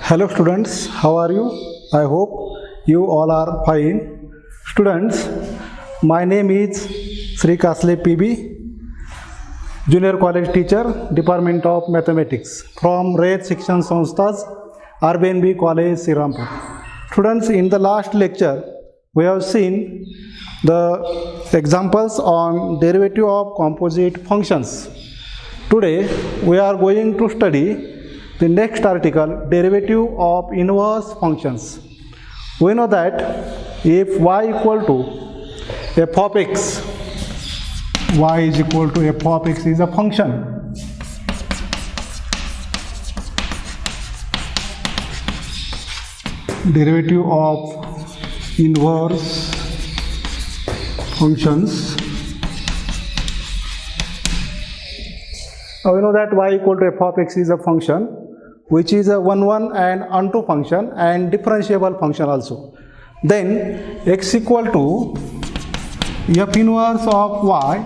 Hello students, how are you? I hope you all are fine. Students, my name is Sri Kasle PB, Junior College Teacher, Department of Mathematics from Rayat Shikshan Sanstha's RBNB College, Srirampur. Students, in the last lecture, we have seen the examples on derivative of composite functions. Today, we are going to study the next article, derivative of inverse functions. We know that if y equal to f of x, y is equal to f of x is a function. Derivative of inverse functions. We know that y equal to f of x is a function which is a 1 and onto function and differentiable function also. Then x equal to f inverse of y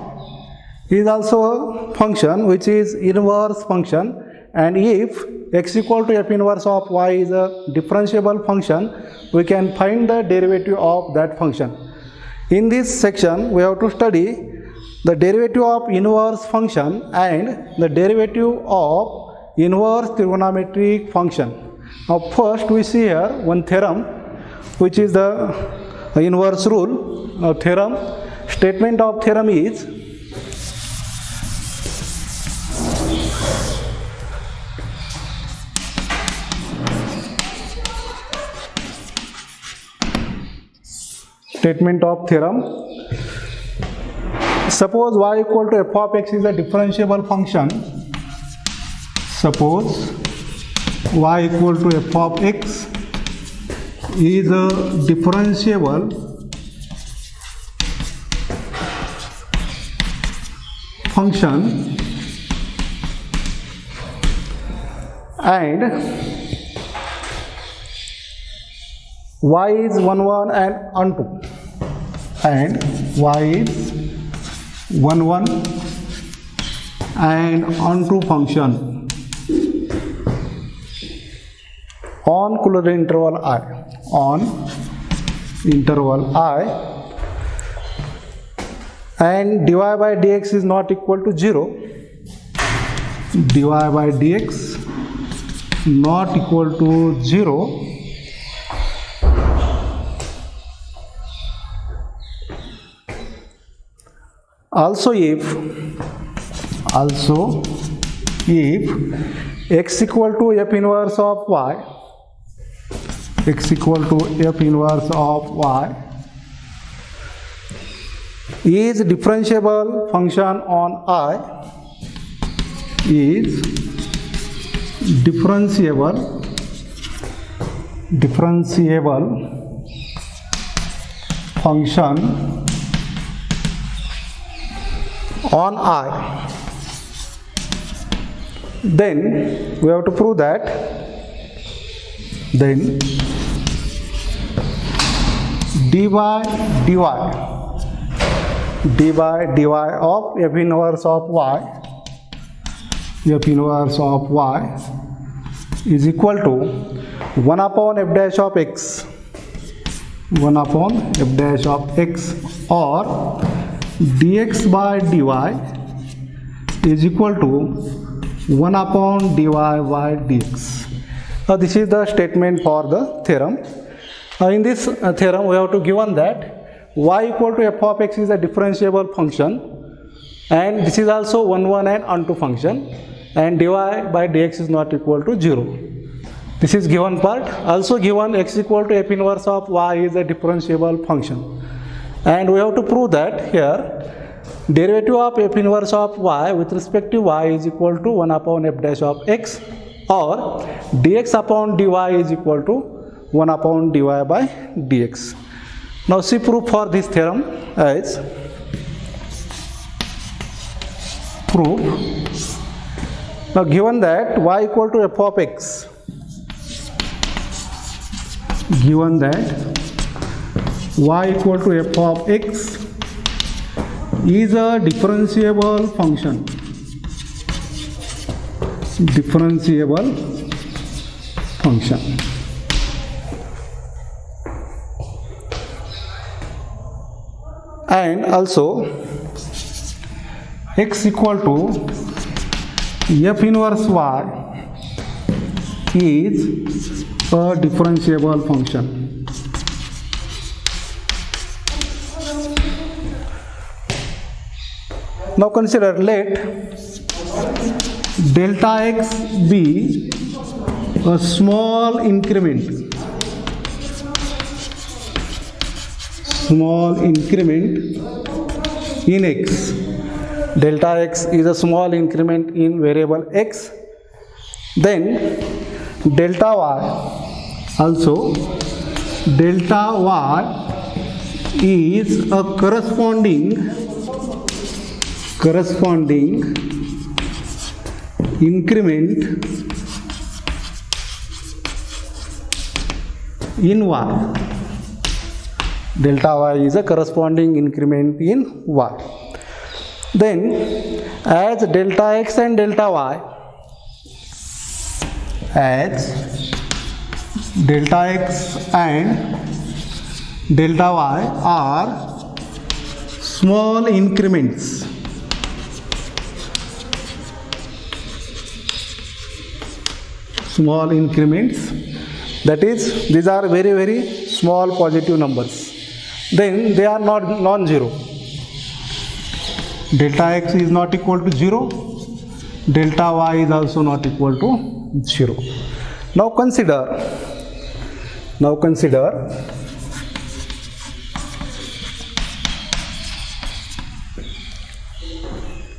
is also a function which is inverse function, and if x equal to f inverse of y is a differentiable function, we can find the derivative of that function. In this section we have to study the derivative of inverse function and the derivative of inverse trigonometric function. Now first we see here one theorem which is the inverse rule. Now statement of theorem is suppose y equal to f of x is a differentiable function. Suppose y equal to f of x is a differentiable function and y is 1 and onto, and y is 1 and onto function on closed interval I, and dy by dx is not equal to 0. Dy by dx not equal to 0. Also if x equal to f inverse of y, x equal to f inverse of y is differentiable function on I, is differentiable function on I, then we have to prove that then dy of f inverse of y is equal to 1 upon f dash of x, or dx by dy is equal to 1 upon dy by dx. This is the statement for the theorem. In this theorem we have to given that y equal to f of x is a differentiable function, and this is also 1 and onto function, and dy by dx is not equal to 0. This is given part. Also given x equal to f inverse of y is a differentiable function, and we have to prove that here derivative of f inverse of y with respect to y is equal to 1 upon f dash of x, or dx upon dy is equal to 1 upon dy by dx. Now see proof for this theorem as proof. Now given that y equal to f of x, is a differentiable function function. And also x equal to f inverse y is a differentiable function. Now consider, let delta x be a small increment in x. Delta x is a small increment in variable x. Then delta y, also delta y is a corresponding increment in y. Delta y is a corresponding increment in y. Then as delta x and delta y, are small increments, that is, these are very, very small positive numbers, then they are not non-zero. Delta x is not equal to 0, delta y is also not equal to 0. Now consider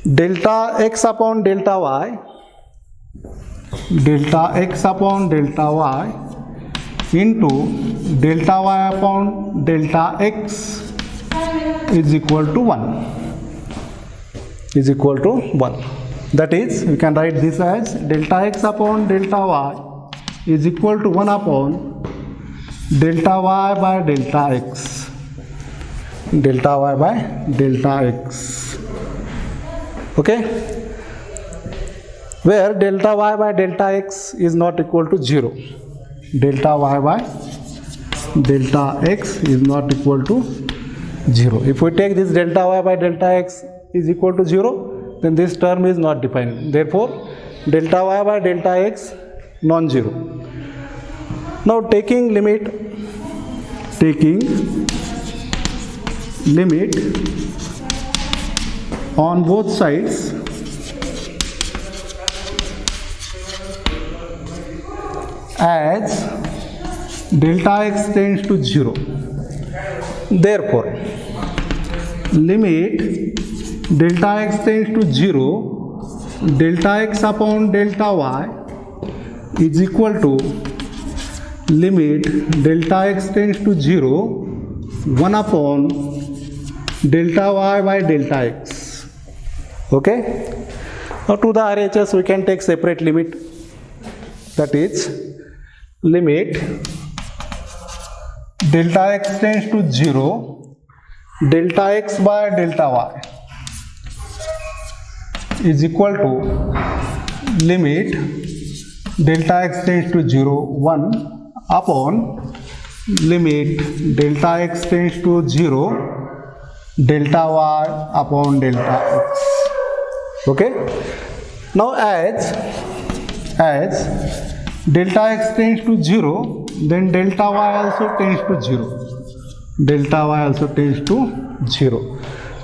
delta x upon delta y into delta y upon delta x is equal to 1. That is, we can write this as delta x upon delta y is equal to 1 upon delta y by delta x. Okay, where delta y by delta x is not equal to 0. Delta y by delta x is not equal to 0. If we take this delta y by delta x is equal to 0, then this term is not defined. Therefore, delta y by delta x non-zero. Now taking limit on both sides, as delta x tends to 0. Therefore, limit delta x tends to 0, delta x upon delta y is equal to limit delta x tends to 0, 1 upon delta y by delta x. Okay? Now to the RHS we can take separate limit, that is limit delta x tends to 0, delta x by delta y is equal to limit delta x tends to 0, 1 upon limit delta x tends to 0, delta y upon delta x. Okay? Now as delta x tends to 0, then delta y also tends to 0.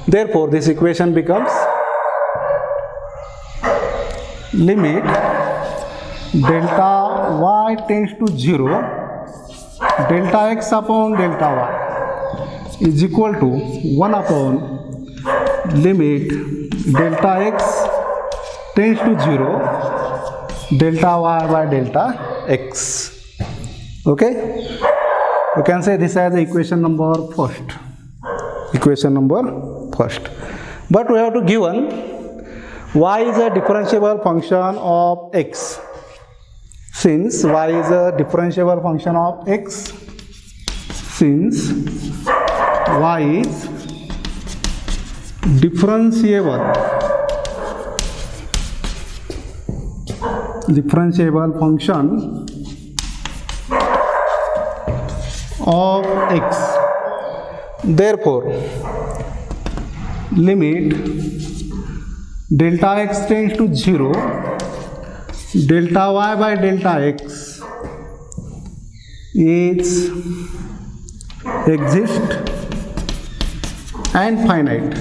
Therefore, this equation becomes limit delta y tends to 0, delta x upon delta y is equal to 1 upon limit delta x tends to 0, delta y by delta x. Okay? You can say this as equation number first. But we have to given y is a differentiable function of x. Since y is a differentiable function of x, since y is differentiable function of x. Therefore, limit delta x tends to 0, delta y by delta x is exist and finite.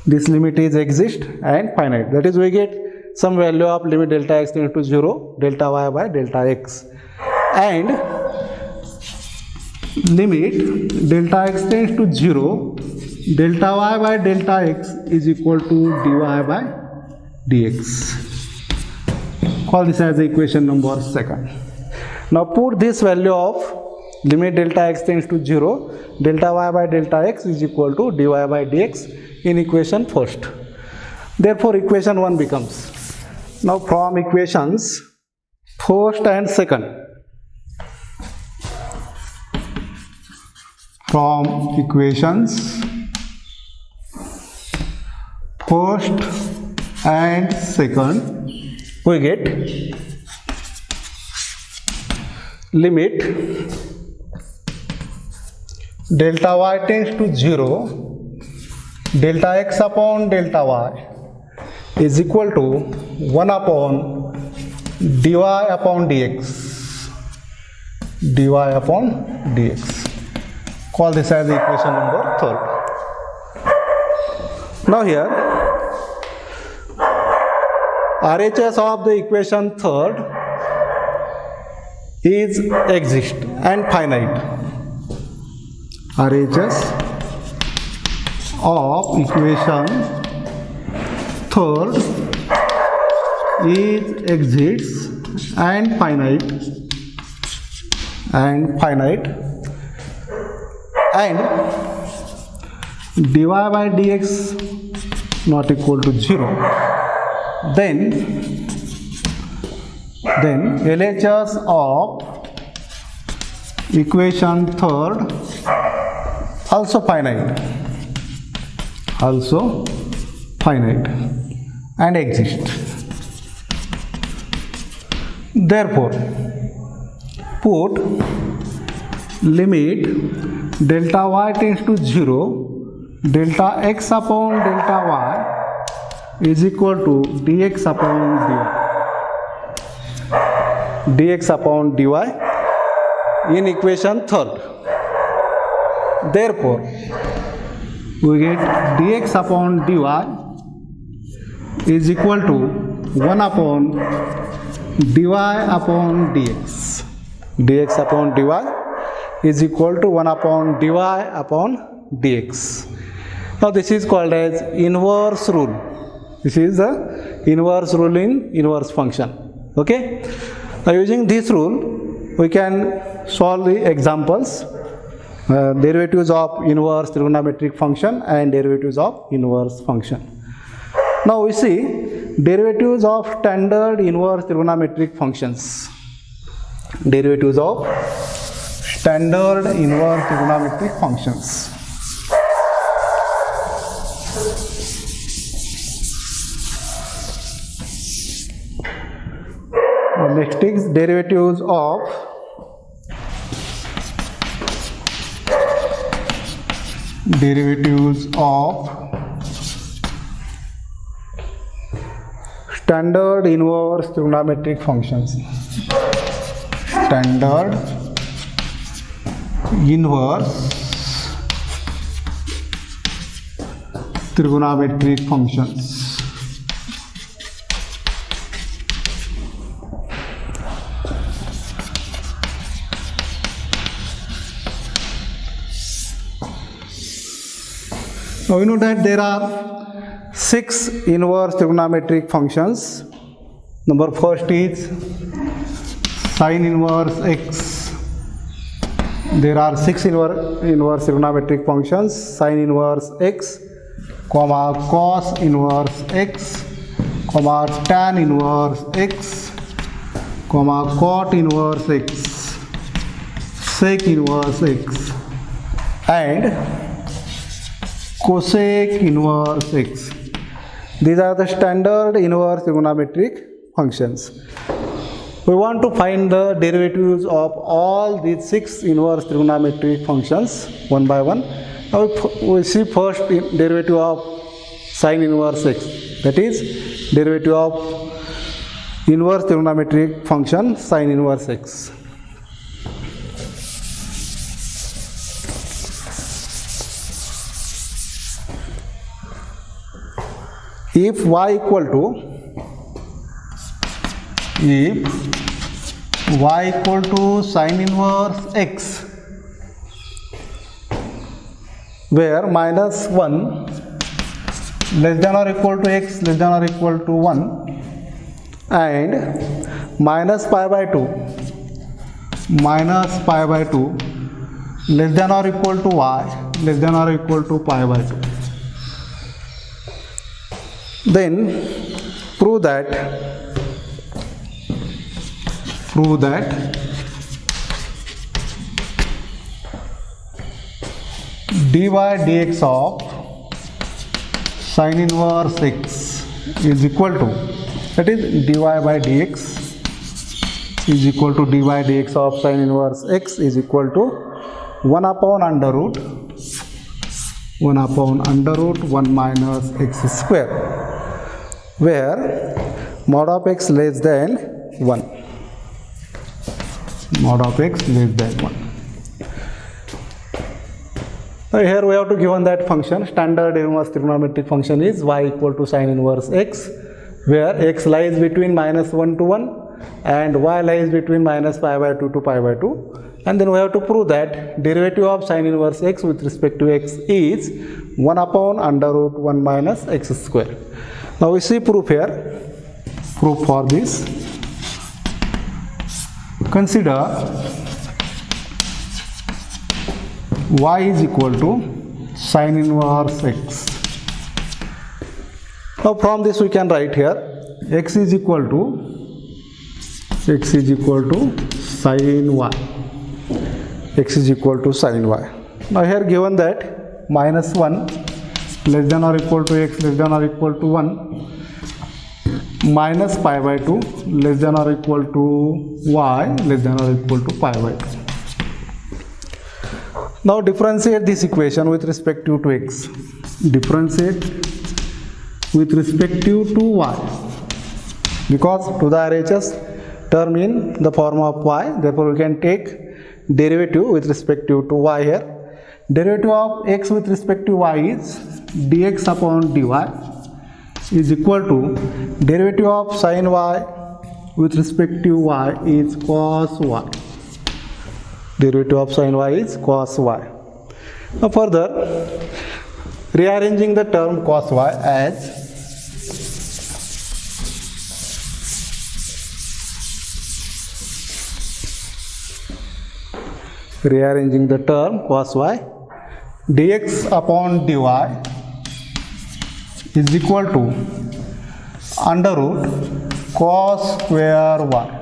This limit is exist and finite. That is, we get some value of limit delta x tends to 0, delta y by delta x, and limit delta x tends to 0, delta y by delta x is equal to dy by dx. Call this as equation number 2. Now put this value of limit delta x tends to 0, delta y by delta x is equal to dy by dx in equation 1st. Therefore, equation 1 becomes, now from equations 1st and 2nd, from equations 1st and 2nd, we get limit delta y tends to 0, delta x upon delta y is equal to 1 upon dy upon dx, dy upon dx. Call this as equation number 3rd. Now here, RHS of the equation 3rd is exist and finite. RHS of equation 3rd is exists and finite, and dy by dx not equal to 0. Then LHS of equation 3rd also finite and exist. Therefore, put limit delta y tends to 0, delta x upon delta y is equal to dx upon dy in equation 3rd. Therefore, we get dx upon dy is equal to 1 upon dy upon dx. Dx upon dy is equal to 1 upon dy upon dx. Now this is called as inverse rule. This is the inverse rule in inverse function. Okay. Now using this rule, we can solve the examples, derivatives of inverse trigonometric function and derivatives of inverse function. Now we see derivatives of standard inverse trigonometric functions. Derivatives of standard inverse trigonometric functions. Next is derivatives of standard inverse trigonometric functions. Standard inverse trigonometric functions. Now we know that there are 6 inverse trigonometric functions. Number first is sine inverse x. There are 6 inverse trigonometric functions: sine inverse x, comma cos inverse x, comma tan inverse x, comma cot inverse x, sec inverse x, and cosec inverse x. These are the standard inverse trigonometric functions. We want to find the derivatives of all these 6 inverse trigonometric functions one by one. Now we see first derivative of sin inverse x, that is derivative of inverse trigonometric function sin inverse x. If y equal to sin inverse x, where minus 1 less than or equal to x less than or equal to 1 and minus pi by 2 less than or equal to y less than or equal to pi by 2, then prove that dy dx of sin inverse x is equal to, that is dy by dx is equal to dy dx of sin inverse x is equal to 1 upon under root 1 minus x square, where mod of x less than 1. Now here we have to given that function, standard inverse trigonometric function is y equal to sin inverse x, where x lies between minus 1 to 1 and y lies between minus pi by 2 to pi by 2, and then we have to prove that derivative of sin inverse x with respect to x is 1 upon under root 1 minus x square. Now we see proof here. Proof for this, consider y is equal to sin inverse x. Now from this we can write here x is equal to sin y. Now here given that minus 1 less than or equal to x less than or equal to 1 minus pi by 2 less than or equal to y less than or equal to pi by 2. Now differentiate this equation with respect to x. Differentiate with respect to y, because to the RHS term in the form of y, therefore we can take derivative with respect to y here. Derivative of x with respect to y is dx upon dy is equal to derivative of sin y with respect to y is cos y. Derivative of sin y is cos y. Now further, rearranging the term cos y as dx upon dy is equal to under root cos square y.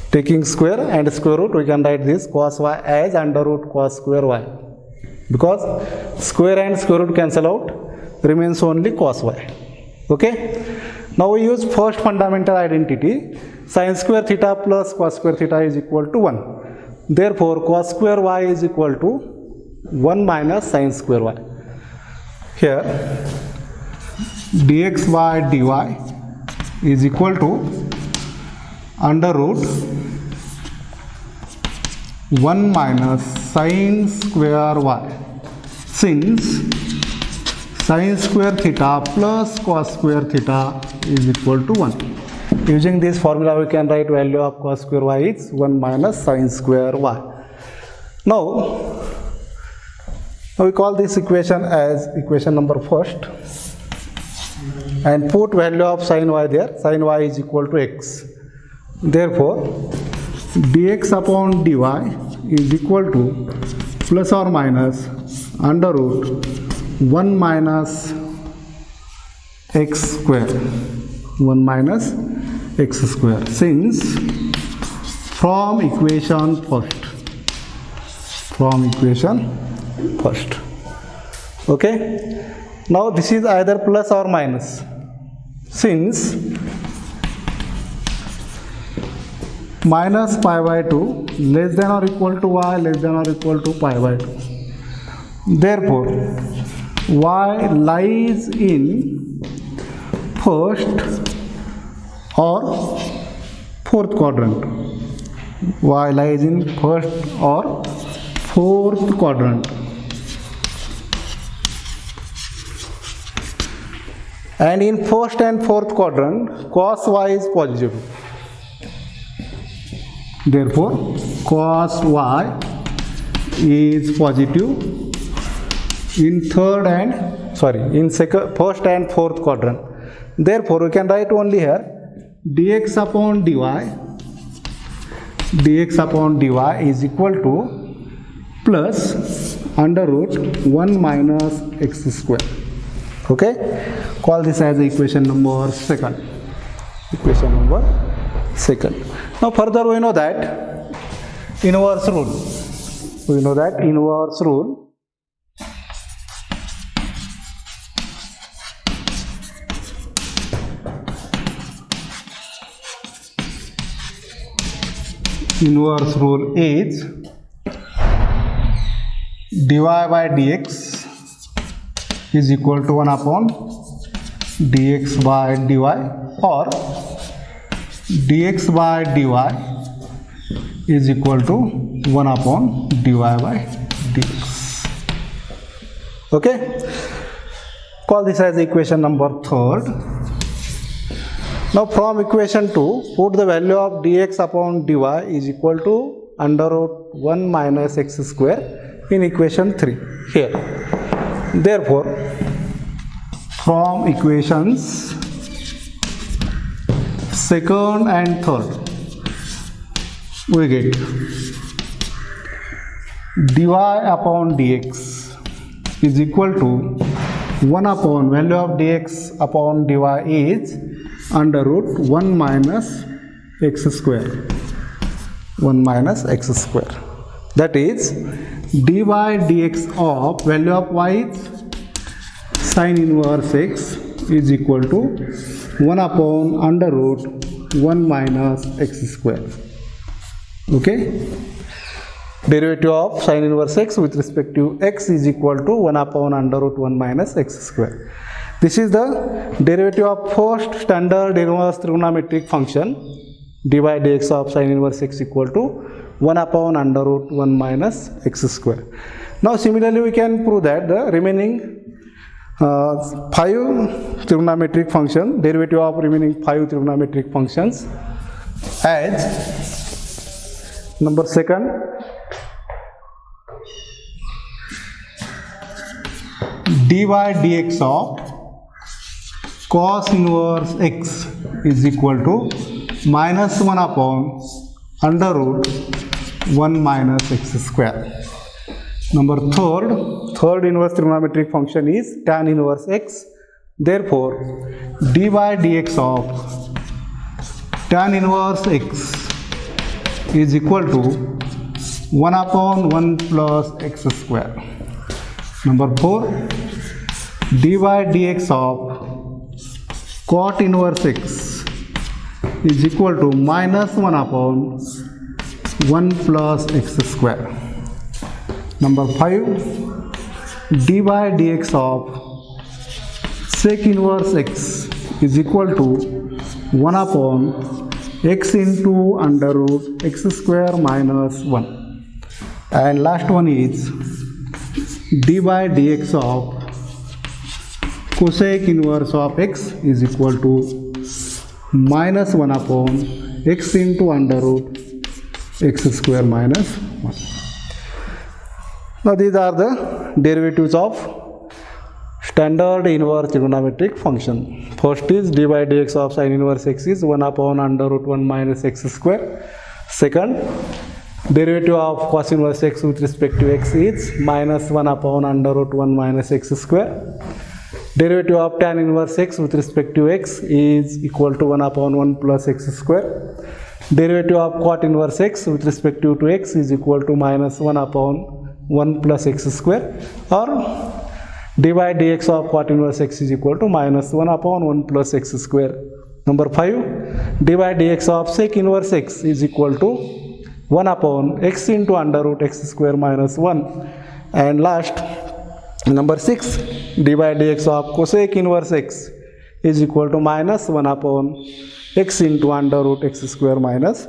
Taking square and square root, we can write this cos y as under root cos square y, because square and square root cancel out, remains only cos y. Okay. Now we use first fundamental identity, sin square theta plus cos square theta is equal to 1. Therefore cos square y is equal to 1 minus sin square y. Here dx by dy is equal to under root 1 minus sin square y, since sin square theta plus cos square theta is equal to 1. Using this formula we can write value of cos square y is 1 minus sin square y. Now we call this equation as equation number first and put value of sin y there. Sin y is equal to x. Therefore dx upon dy is equal to plus or minus under root 1 minus x square, since from equation first. Okay. Now this is either plus or minus. Since minus pi by 2 less than or equal to y less than or equal to pi by 2. Therefore, y lies in first or fourth quadrant. Y lies in first or fourth quadrant. And in first and fourth quadrant, cos y is positive. Therefore, cos y is positive in first and fourth quadrant. Therefore, we can write only here dx upon dy is equal to plus under root 1 minus x square. Okay, call this as equation number second. Now further we know that inverse rule. Inverse rule is dy by dx is equal to 1 upon dx by dy, or dx by dy is equal to 1 upon dy by dx. Okay, call this as equation number third. Now from equation 2, put the value of dx upon dy is equal to under root 1 minus x square in equation 3 here. Therefore, from equations second and third, we get dy upon dx is equal to 1 upon value of dx upon dy is under root 1 minus x square. That is dy dx of value of y is sin inverse x is equal to 1 upon under root 1 minus x square. Okay, derivative of sin inverse x with respect to x is equal to 1 upon under root 1 minus x square. This is the derivative of first standard inverse trigonometric function dy by dx of sin inverse x equal to 1 upon under root 1 minus x square. Now similarly we can prove that the remaining 5 trigonometric function, derivative of remaining 5 trigonometric functions as number second, dy dx of cos inverse x is equal to minus 1 upon under root 1 minus x square. Number third inverse trigonometric function is tan inverse x. Therefore, dy dx of tan inverse x is equal to 1 upon 1 plus x square. Number 4, dy dx of cot inverse x is equal to minus 1 upon 1 plus x square. Number 5, dy dx of sec inverse x is equal to 1 upon x into under root x square minus 1. And last one is dy dx of cosec inverse of x is equal to minus 1 upon x into under root x square minus 1. Now these are the derivatives of standard inverse trigonometric function. First is dy dx of sin inverse x is 1 upon under root 1 minus x square. Second, derivative of cos inverse x with respect to x is minus 1 upon under root 1 minus x square. Derivative of tan inverse x with respect to x is equal to 1 upon 1 plus x square. Derivative of cot inverse x with respect to x is equal to minus 1 upon 1 plus x square, or dy dx of cot inverse x is equal to minus 1 upon 1 plus x square. Number 5, dy dx of sec inverse x is equal to 1 upon x into under root x square minus 1. And last, number 6, dy dx of cosec inverse x is equal to minus 1 upon x into under root x square minus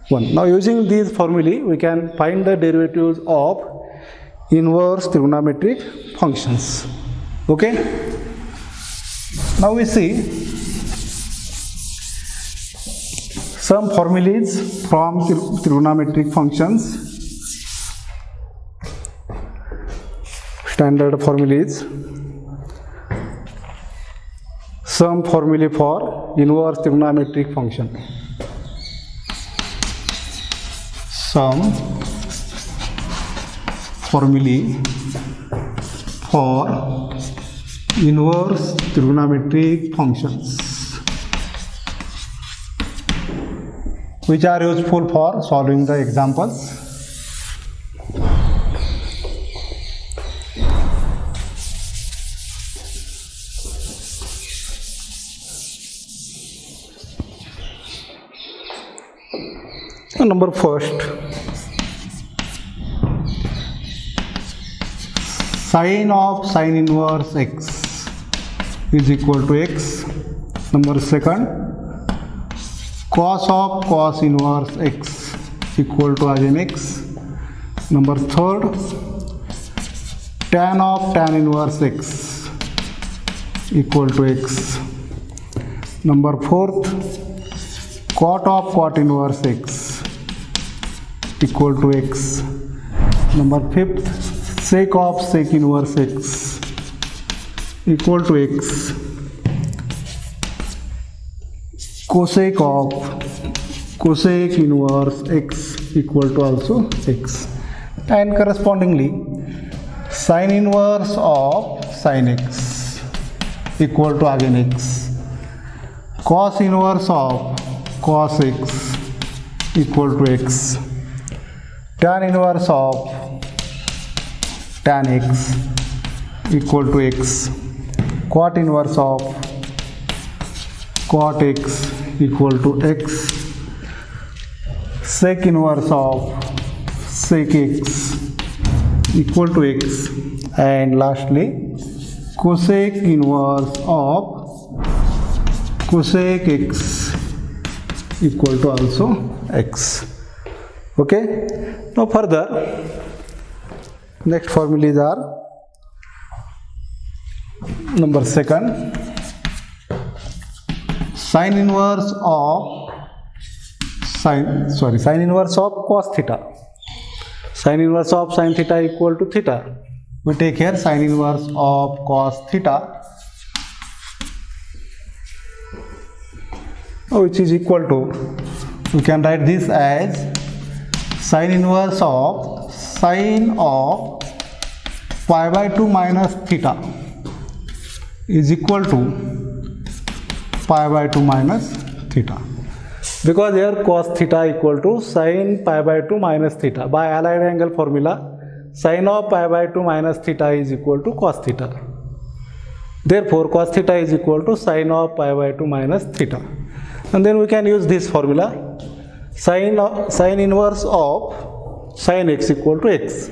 1. Now using these formulae, we can find the derivatives of inverse trigonometric functions. Okay? Now we see some formulas from trigonometric functions. Standard formulas. Some formulae for inverse trigonometric function. Some formulae for inverse trigonometric functions, which are useful for solving the examples. Number first, sine of sine inverse x is equal to x. Number second, cos of cos inverse x equal to again x. Number third, tan of tan inverse x equal to x. Number fourth, cot of cot inverse x equal to x. Number fifth, sec of sec inverse x equal to x. Cosec of cosec inverse x equal to also x. And correspondingly, sine inverse of sine x equal to again x. Cos inverse of cos x equal to x. Tan inverse of tan x equal to x. Cot inverse of cot x equal to x. Sec inverse of sec x equal to x. And lastly, cosec inverse of cosec x equal to also x. Okay. Now further, next formulas are number second, sine inverse of cos theta. Sine inverse of sin theta equal to theta. We take here sine inverse of cos theta, which is equal to, we can write this as sine inverse of sine of pi by 2 minus theta is equal to pi by 2 minus theta. Because here cos theta equal to sine pi by 2 minus theta. By allied angle formula, sine of pi by 2 minus theta is equal to cos theta. Therefore, cos theta is equal to sine of pi by 2 minus theta. And then we can use this formula. Sine inverse of sine x equal to x.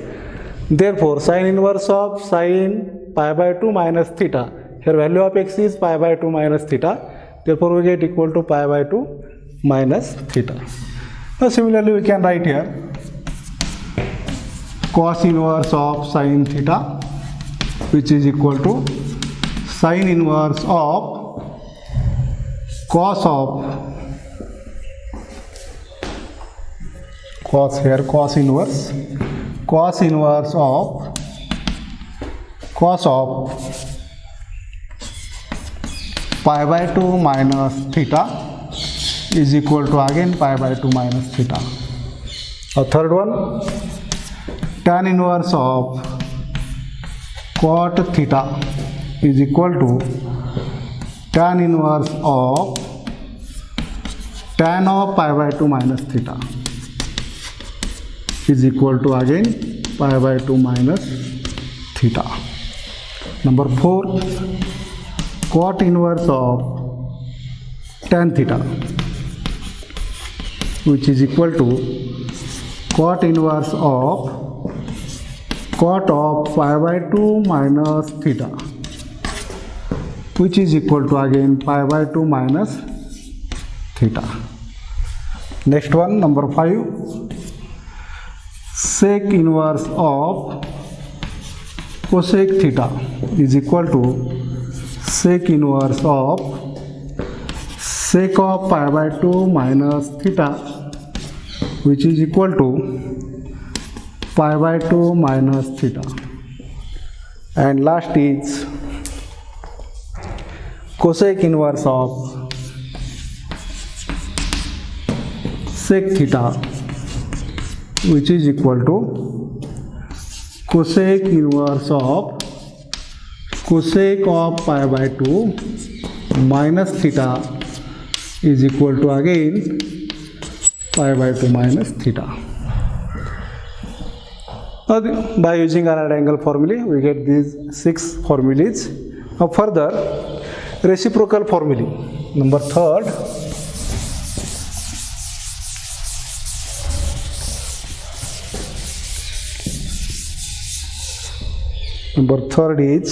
Therefore, sine inverse of sine pi by 2 minus theta. Here value of x is pi by 2 minus theta. Therefore, we get equal to pi by 2 minus theta. Now, similarly, we can write here cos inverse of sine theta, which is equal to sine inverse of cos inverse of pi by 2 minus theta is equal to again pi by 2 minus theta. A third one, tan inverse of cot theta is equal to tan inverse of tan of pi by 2 minus theta is equal to again pi by 2 minus theta. Number 4, cot inverse of tan theta, which is equal to cot inverse of cot of pi by 2 minus theta, which is equal to again pi by 2 minus theta. Next one, number 5, sec inverse of cosec theta is equal to sec inverse of sec of pi by 2 minus theta, which is equal to pi by 2 minus theta. And last is cosec inverse of sec theta, which is equal to cosec inverse of cosec of pi by 2 minus theta is equal to again pi by 2 minus theta. By using a right angle formulae, we get these 6 formulas. Now further, reciprocal formulae. Number 3rd, is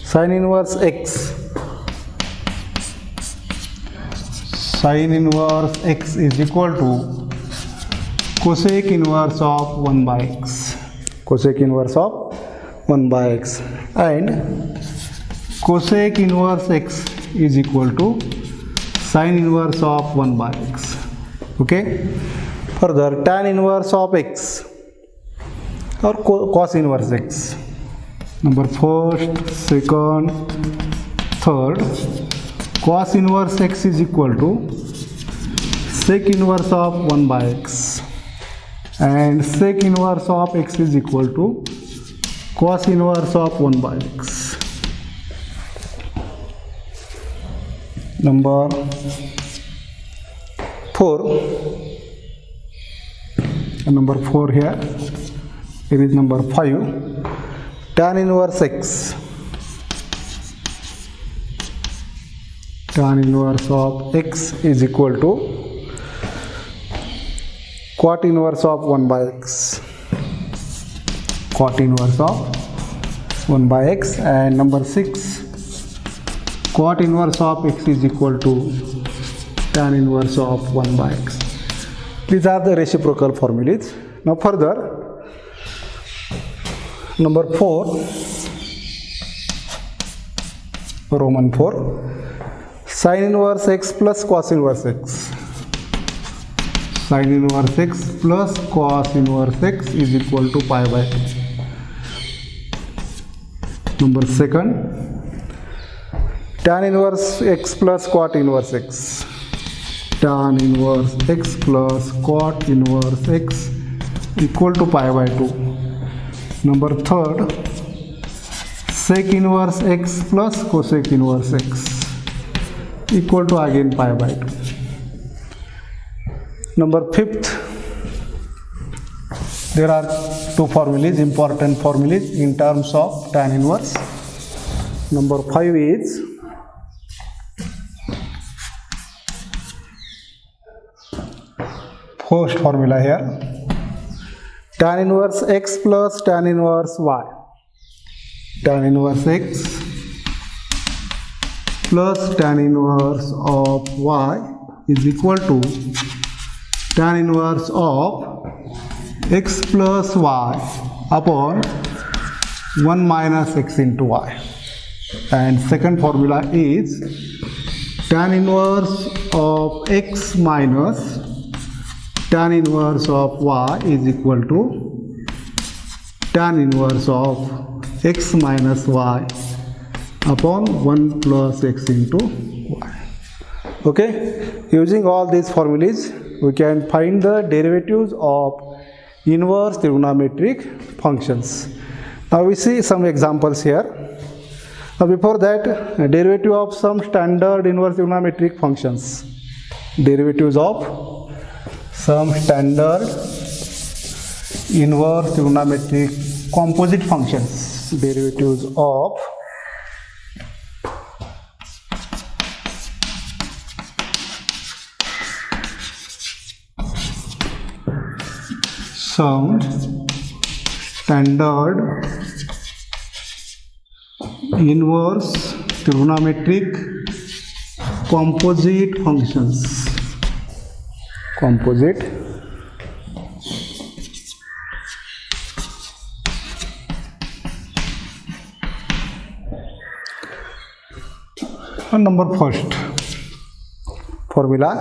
sin inverse x. Sin inverse x is equal to cosec inverse of 1 by x. Cosec inverse of 1 by x. And cosec inverse x is equal to sin inverse of 1 by x. Okay. Further, tan inverse of x or cos inverse x. Number 1st, 2nd, 3rd, cos inverse x is equal to sec inverse of 1 by x, and sec inverse of x is equal to cos inverse of 1 by x. Number 4, and number 4 here, here is number 5, tan inverse x. Tan inverse of x is equal to cot inverse of 1 by x. Cot inverse of 1 by x. And number 6, cot inverse of x is equal to tan inverse of 1 by x. These are the reciprocal formulas. Now further, number 4, Roman 4, sin inverse x plus cos inverse x. Sin inverse x plus cos inverse x is equal to pi by 2. Number 2nd, tan inverse x plus cot inverse x. Tan inverse x plus cot inverse x equal to pi by 2. Number 3rd, sec inverse x plus cosec inverse x equal to again pi by 2. Number 5th, there are 2 formulas, important formulas in terms of tan inverse. Number 5 is first formula here, tan inverse x plus tan inverse y. Tan inverse x plus tan inverse of y is equal to tan inverse of x plus y upon 1 minus x into y. And second formula is tan inverse of x minus tan inverse of y is equal to tan inverse of x minus y upon 1 plus x into y. Okay, using all these formulas, we can find the derivatives of inverse trigonometric functions. Now we see some examples here. Now before that, derivative of some standard inverse trigonometric functions. Derivatives of some standard inverse trigonometric composite functions. Derivatives of some standard inverse trigonometric composite functions. Composite number first formula,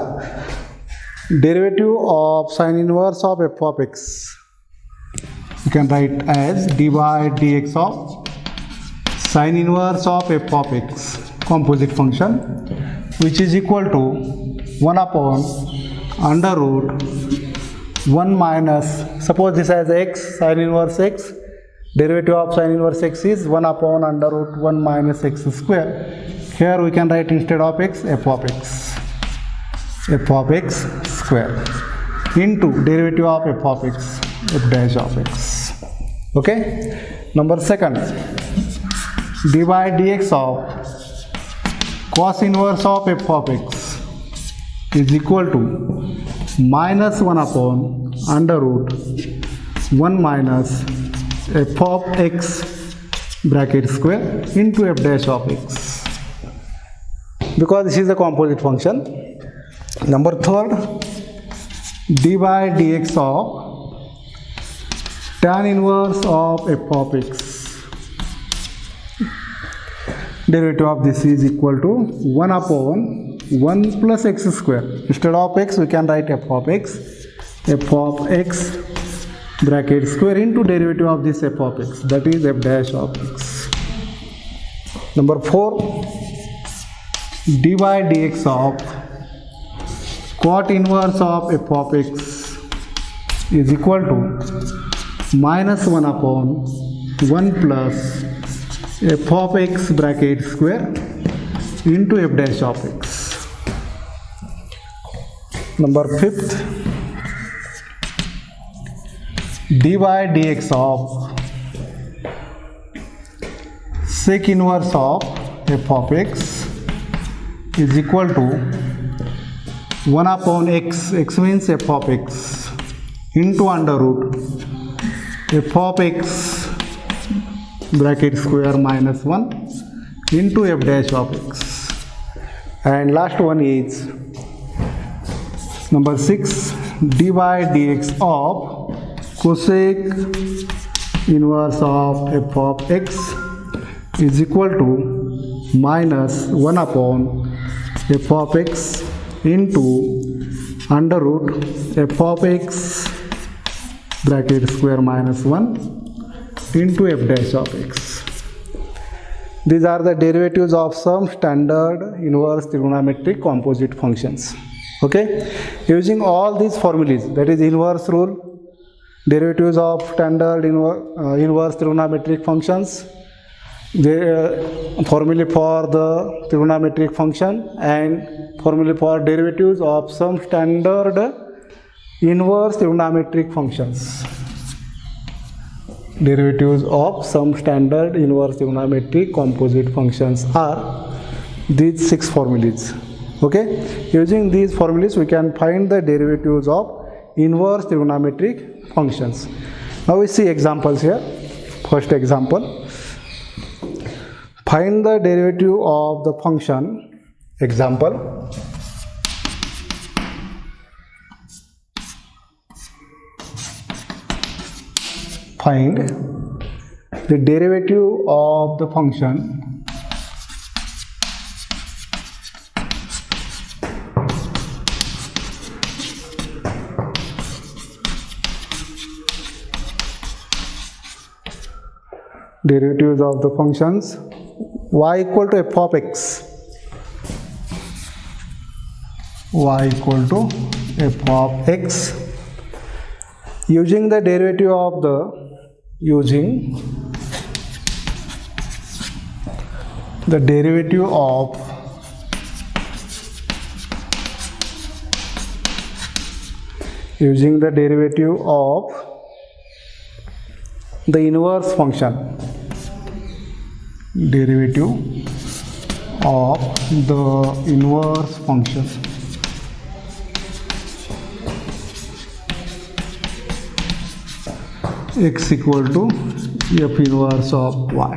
derivative of sine inverse of f of x you can write as dy dx of sine inverse of f of x composite function, which is equal to 1 upon under root 1 minus, suppose this as x, sine inverse x, derivative of sine inverse x is 1 upon under root 1 minus x square. Here we can write instead of x, f of x square into derivative of f of x, f dash of x. Okay. Number second, dy dx of cos inverse of f of x is equal to minus 1 upon under root 1 minus f of x bracket square into f dash of x, because this is a composite function. Number third, dy dx of tan inverse of f of x, derivative of this is equal to 1 upon 1 plus x square. Instead of x we can write f of x bracket square into derivative of this f of x, that is f dash of x. Number 4, dy dx of cot inverse of f of x is equal to minus 1 upon 1 plus f of x bracket square into f dash of x. Number 5th, dy dx of sec inverse of f of x is equal to 1 upon x, x means f of x, into under root f of x bracket square minus 1 into f dash of x. And last one is number 6, dy dx of cosec inverse of f of x is equal to minus 1 upon f of x into under root f of x bracket square minus 1 into f dash of x. These are the derivatives of some standard inverse trigonometric composite functions. Okay, using all these formulas, that is inverse rule, derivatives of standard inverse trigonometric functions, the formula for the trigonometric function, and formula for derivatives of some standard inverse trigonometric functions. Derivatives of some standard inverse trigonometric composite functions are these 6 formulas. Okay, using these formulas we can find the derivatives of inverse trigonometric functions. Now we see examples here. First example, find the derivative of the function. Example, find the derivative of the function derivatives of the functions y equal to f of x, y equal to f of x, using the derivative of the derivative of the inverse function, derivative of the inverse function, x equal to f inverse of y.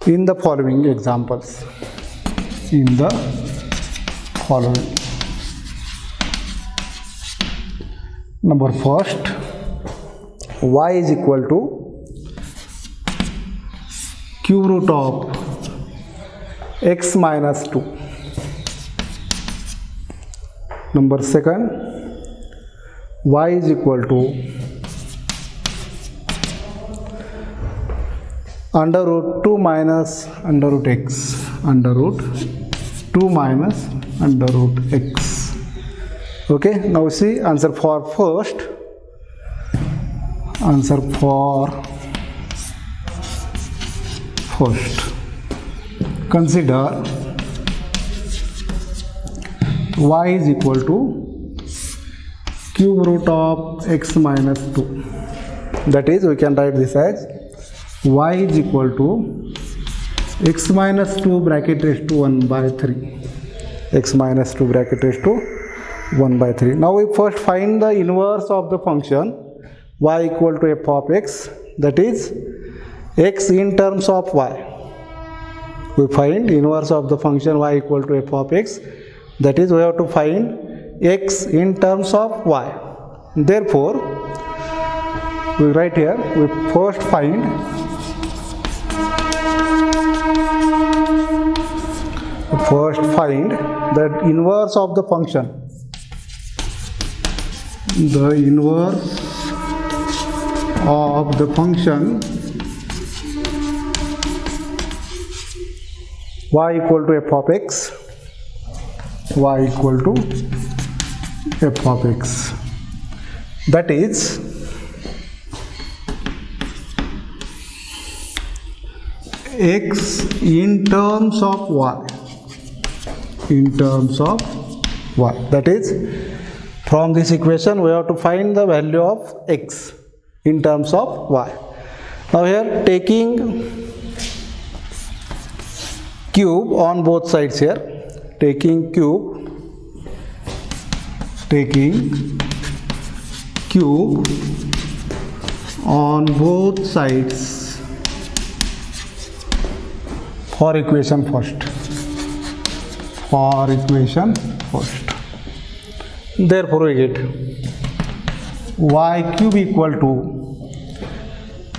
In the following examples, number first, y is equal to cube root of x minus 2. Number second, y is equal to under root 2 minus under root x, under root 2 minus under root x. Okay, now see answer for first. Answer for first. Consider y is equal to cube root of x minus 2. That is, we can write this as y is equal to x minus 2 bracket raised to 1 by 3. X minus 2 bracket raised to 1 by 3. Now we first find the inverse of the function y equal to f of x, that is x in terms of y. We find inverse of the function y equal to f of x, that is we have to find x in terms of y. Therefore, we write here, we first find the inverse of the function. The inverse of the function y equal to f of x. Y equal to f of x. That is x in terms of y. In terms of y. That is, from this equation we have to find the value of x in terms of y. Now here taking cube on both sides here. Taking cube on both sides for equation first. Therefore we get y cube equal to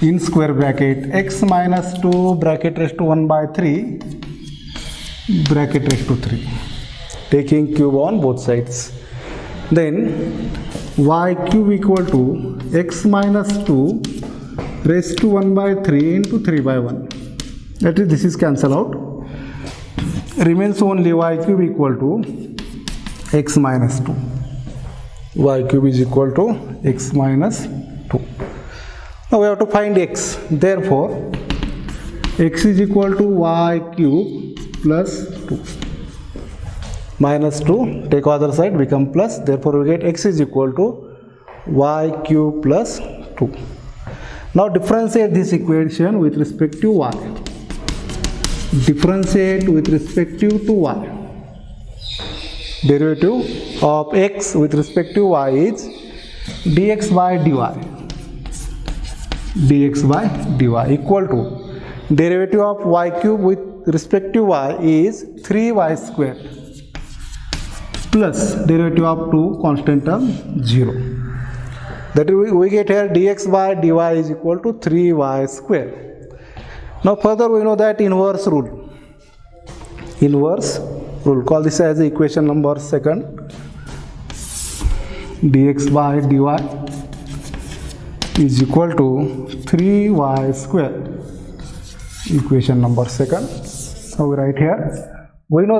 in square bracket x minus 2 bracket raised to 1 by 3 bracket raised to 3. Taking cube on both sides. Then y cube equal to x minus 2 raised to 1 by 3 into 3 by 1. That is, this is cancelled out. Remains only y cube equal to x minus 2. Y cube is equal to x minus 2. Now we have to find x. Therefore, x is equal to y cube plus 2. Minus 2, take other side, become plus. Therefore, we get x is equal to y cube plus 2. Now differentiate this equation with respect to y. Differentiate with respect to y. Derivative of x with respect to y is dx by dy. Dx by dy equal to derivative of y cube with respect to y is 3y square plus derivative of 2 constant term 0. That is, we get here dx by dy is equal to 3y square. Now further we know that inverse rule. Inverse rule, call this as equation number second. Dx by dy is equal to 3y square. Equation number second. Now we write here, we know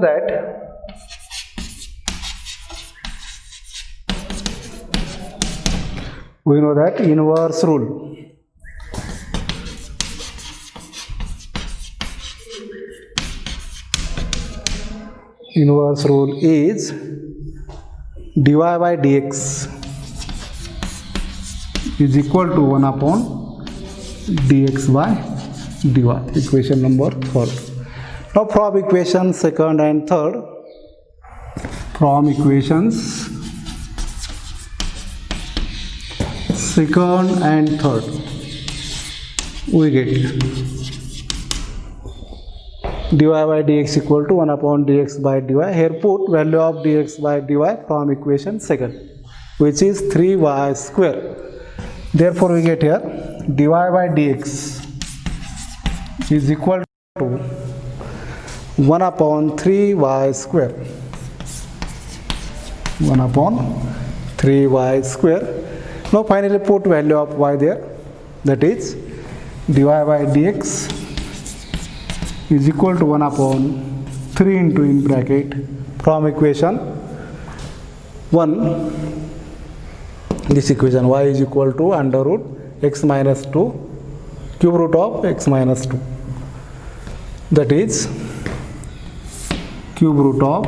that inverse rule. Inverse rule is dy by dx is equal to 1 upon dx by dy. Equation number 4. Now from equation second and third, second and third, we get dy by dx equal to 1 upon dx by dy. Here put value of dx by dy from equation second, which is 3y square. Therefore we get here dy by dx is equal to 1 upon 3y square. 1 upon 3y square. Now finally put value of y there, that is dy by dx is equal to 1 upon 3 into in bracket from equation 1, this equation y is equal to under root x minus 2 cube root of x minus 2, that is cube root of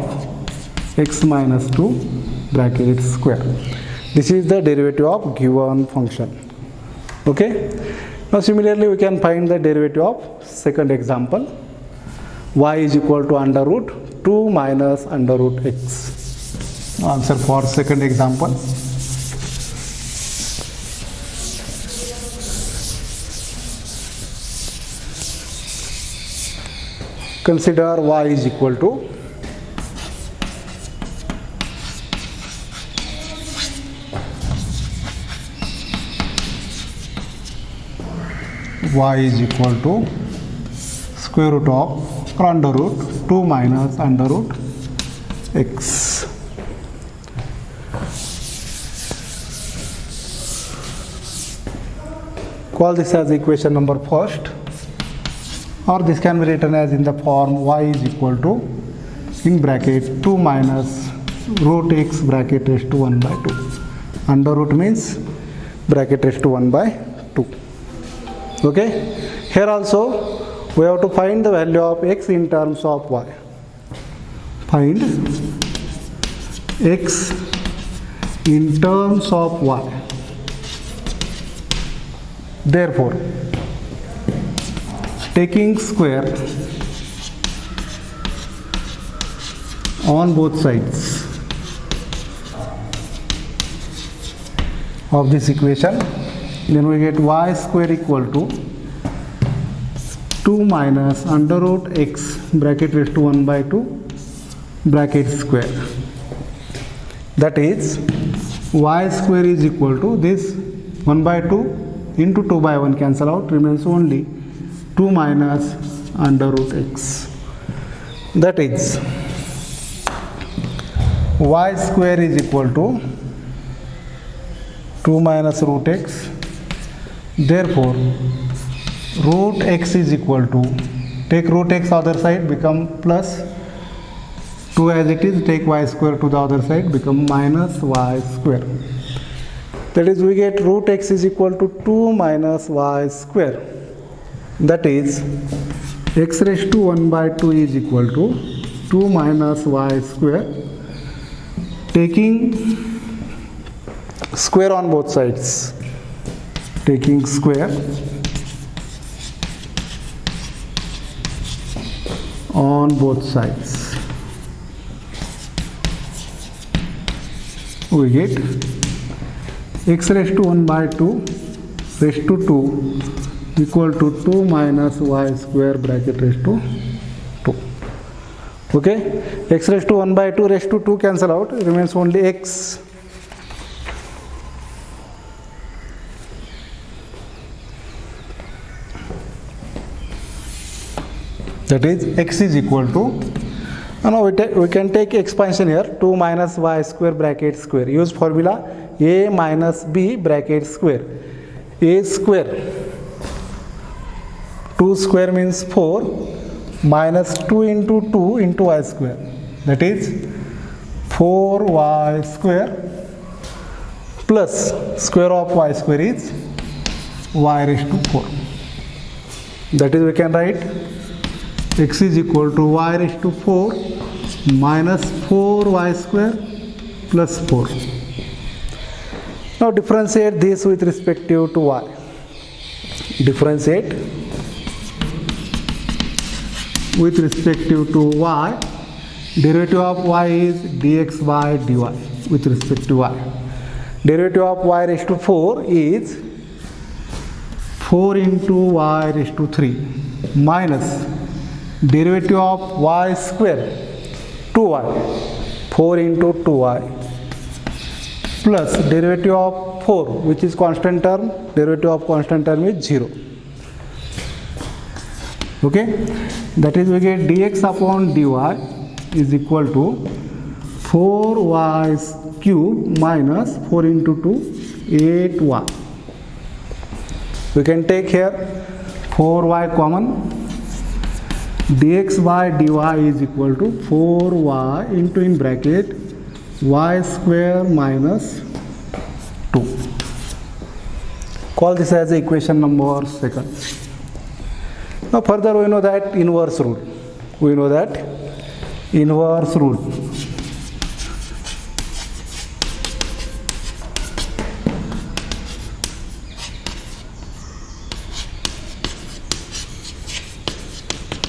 x minus 2 bracket square. This is the derivative of given function. Okay. Now similarly we can find the derivative of second example. Y is equal to under root 2 minus under root x. Answer for second example. Consider y is equal to square root of or under root 2 minus under root x. Call this as equation number first, or this can be written as in the form y is equal to in bracket 2 minus root x bracket raised to 1 by 2. Under root means bracket raised to 1 by 2. Okay. Here also we have to find the value of x in terms of y. Find x in terms of y. Therefore, taking square on both sides of this equation, then we get y square equal to 2 minus under root x bracket raised to 1 by 2 bracket square. That is y square is equal to this 1 by 2 into 2 by 1 cancel out, remains only 2 minus under root x. That is y square is equal to 2 minus root x. Therefore root x is equal to, take root x other side, become plus 2 as it is, take y square to the other side, become minus y square. That is we get root x is equal to 2 minus y square. That is x raised to 1 by 2 is equal to 2 minus y square. Taking square on both sides, taking square on both sides, we get x raised to 1 by 2 raised to 2 equal to 2 minus y square bracket raised to 2. Okay, x raised to 1 by 2 raised to 2 cancel out, remains only x. That is x is equal to, now we can take expansion here, 2 minus y square bracket square. Use formula a minus b bracket square. A square, 2 square means 4 minus 2 into 2 into y square. That is 4y square plus square of y square is y raised to 4. That is we can write x is equal to y raised to 4 minus 4y square plus 4. Now differentiate this with respect to y. Differentiate with respect to y. Derivative of y is dx by dy with respect to y. Derivative of y raised to 4 is 4 into y raised to 3 minus derivative of y square 2y, 4 into 2y, plus derivative of 4, which is constant term, derivative of constant term is 0. Okay, that is we get dx upon dy is equal to 4y cube minus 4 into 2, 8y. We can take here 4y common. Dx by dy is equal to 4y into in bracket y square minus 2. Call this as equation number 2. Now further we know that inverse rule. We know that inverse rule.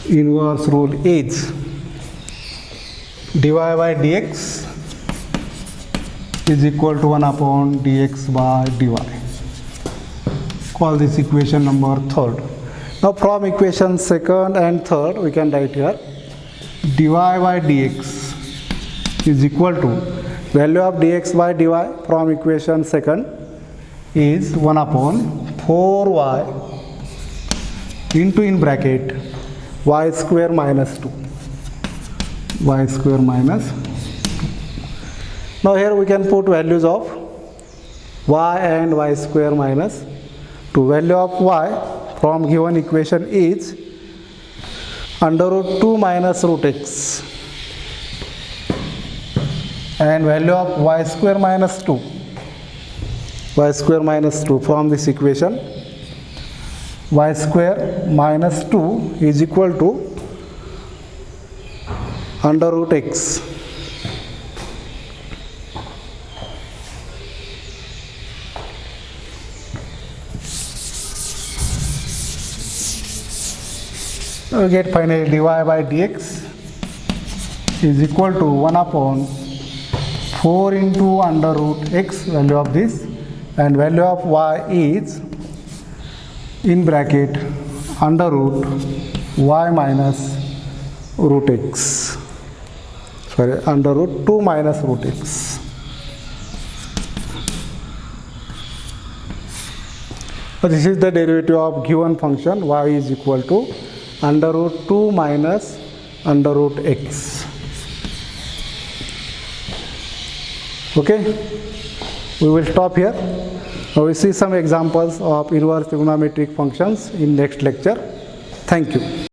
Inverse rule is dy by dx is equal to 1 upon dx by dy. Call this equation number 3. Now from equation 2nd and 3rd we can write here dy by dx is equal to value of dx by dy from equation 2nd is 1 upon 4y into in bracket y square minus 2. Y square minus 2. Now here we can put values of y and y square minus 2. Value of y from given equation is under root 2 minus root x, and value of y square minus 2. Y square minus 2 from this equation, y square minus 2 is equal to under root x. We get finally dy by dx is equal to 1 upon 4 into under root x, value of this, and value of y is in bracket under root y minus root x, under root 2 minus root x. So this is the derivative of given function y is equal to under root 2 minus under root x. Okay, we will stop here. Now we see some examples of inverse trigonometric functions in next lecture. Thank you.